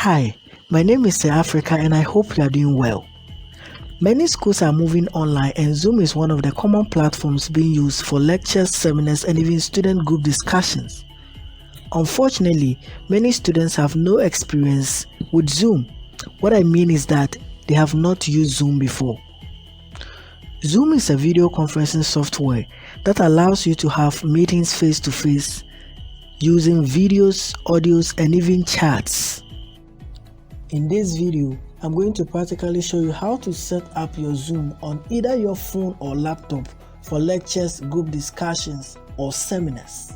Hi, my name is Sir Africa and I hope you are doing well. Many schools are moving online and Zoom is one of the common platforms being used for lectures, seminars and even student group discussions. Unfortunately, many students have no experience with Zoom. What I mean is that they have not used Zoom before. Zoom is a video conferencing software that allows you to have meetings face-to-face using videos, audios and even chats. In this video, I'm going to practically show you how to set up your Zoom on either your phone or laptop for lectures, group discussions, or seminars.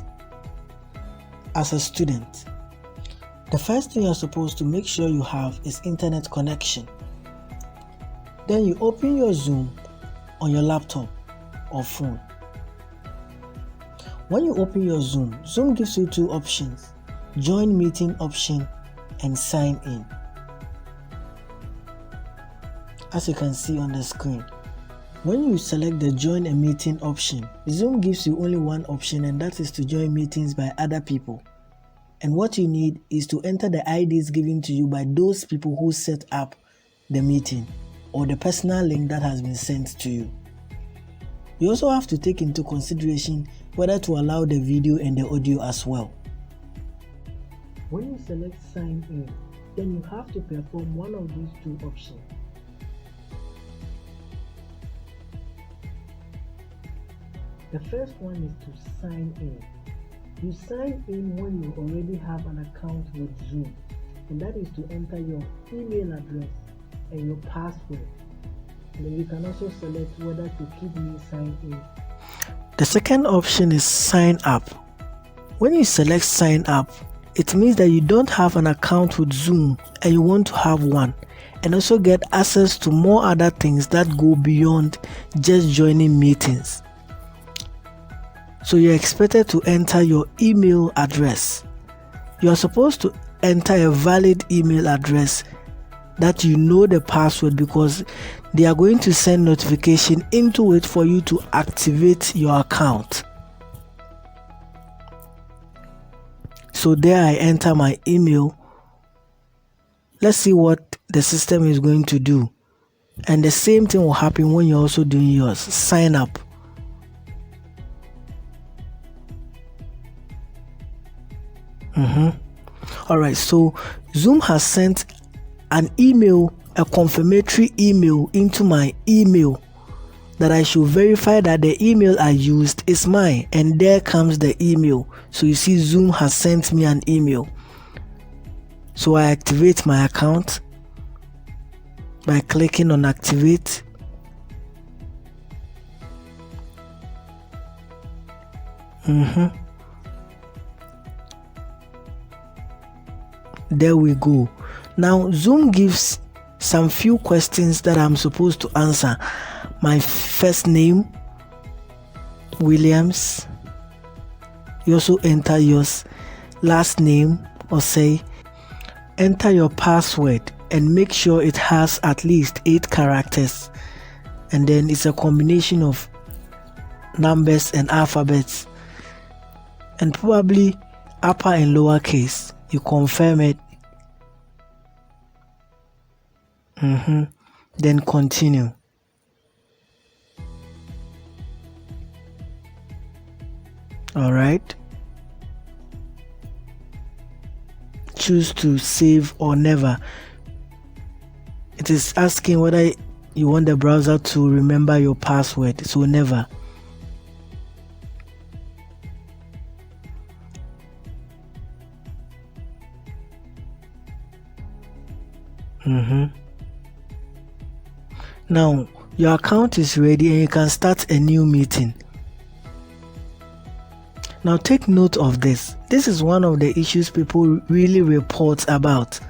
As a student, the first thing you're supposed to make sure you have is internet connection. Then you open your Zoom on your laptop or phone. When you open your Zoom, Zoom gives you two options: join meeting option and sign in. As you can see on the screen, when you select the join a meeting option, Zoom gives you only one option, and that is to join meetings by other people. And what you need is to enter the IDs given to you by those people who set up the meeting or the personal link that has been sent to you. You also have to take into consideration whether to allow the video and the audio as well. When you select sign in, then you have to perform one of these two options. The first one is to sign in. You sign in when you already have an account with Zoom, and that is to enter your email address and your password. And then you can also select whether to keep me sign in. The second option is sign up. When you select sign up, it means that you don't have an account with Zoom and you want to have one, and also get access to more other things that go beyond just joining meetings. So you're expected to enter your email address. You are supposed to enter a valid email address that you know the password, because they are going to send notification into it for you to activate your account. So there I enter my email. Let's see what the system is going to do. And the same thing will happen when you're also doing yours. Sign up. Alright, so Zoom has sent an email, a confirmatory email into my email that I should verify that the email I used is mine, and there comes the email. So you see, Zoom has sent me an email. So I activate my account by clicking on activate. There we go. Now Zoom gives some few questions that I'm supposed to answer. My first name, Williams. You also enter yours. Last name, or say, enter your password and make sure it has at least 8 characters. And then it's a combination of numbers and alphabets, and probably upper and lower case. You confirm it. Then continue. Alright. Choose to save or never. It is asking whether you want the browser to remember your password, so never. Now your account is ready and you can start a new meeting. Now take note of this. This is one of the issues people really report about.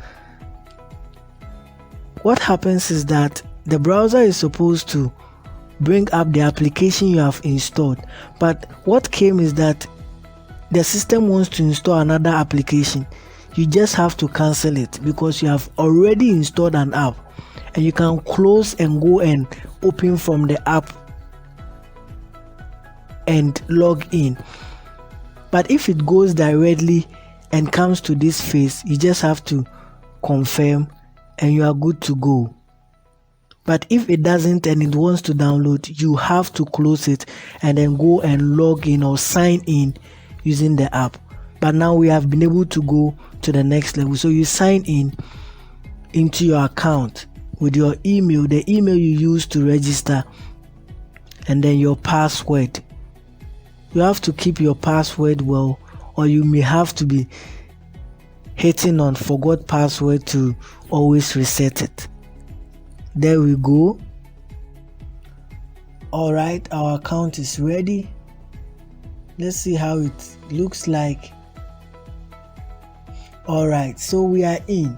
What happens is that the browser is supposed to bring up the application you have installed, but what came is that the system wants to install another application. You just have to cancel it because you have already installed an app, and you can close and go and open from the app and log in. But if it goes directly and comes to this phase, you just have to confirm, and you are good to go. But if it doesn't and it wants to download, you have to close it and then go and log in or sign in using the app. But now we have been able to go to the next level. So you sign in into your account with your email, the email you use to register, and then your password. You have to keep your password well, or you may have to be hitting on forgot password to always reset it. There we go. Alright, our account is ready. Let's see how it looks like. Alright, so we are in.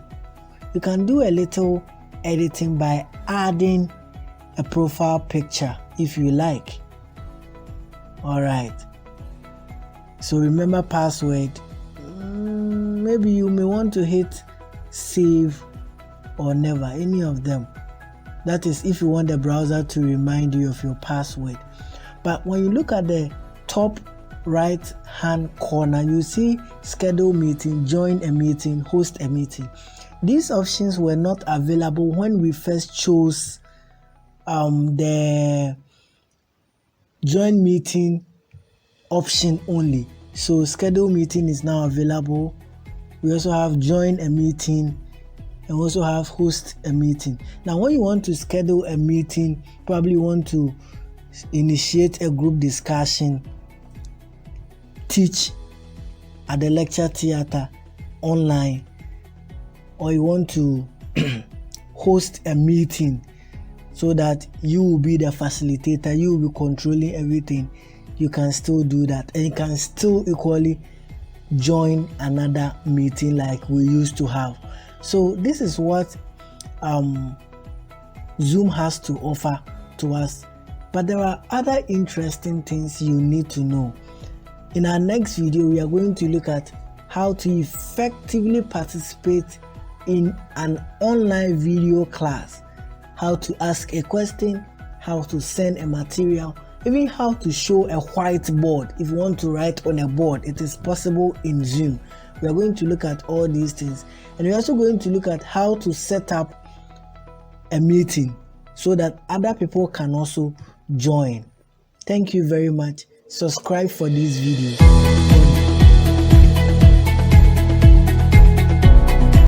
You can do a little editing by adding a profile picture if you like. Alright, so remember password. Maybe you may want to hit save or never, any of them. That is if you want the browser to remind you of your password. But when you look at the top right hand corner, you see schedule meeting, join a meeting, host a meeting. These options were not available when we first chose the join meeting option only. So schedule meeting is now available. We also have join a meeting and also have host a meeting. Now when you want to schedule a meeting, probably want to initiate a group discussion, teach at the lecture theater online, or you want to host a meeting so that you will be the facilitator, you will be controlling everything, you can still do that, and you can still equally join another meeting like we used to have. So this is what Zoom has to offer to us. But there are other interesting things you need to know. In our next video, we are going to look at how to effectively participate in an online video class, how to ask a question, how to send a material, even how to show a whiteboard. If you want to write on a board, it is possible in Zoom. We are going to look at all these things, and we're also going to look at how to set up a meeting so that other people can also join. Thank you very much. Subscribe for these videos.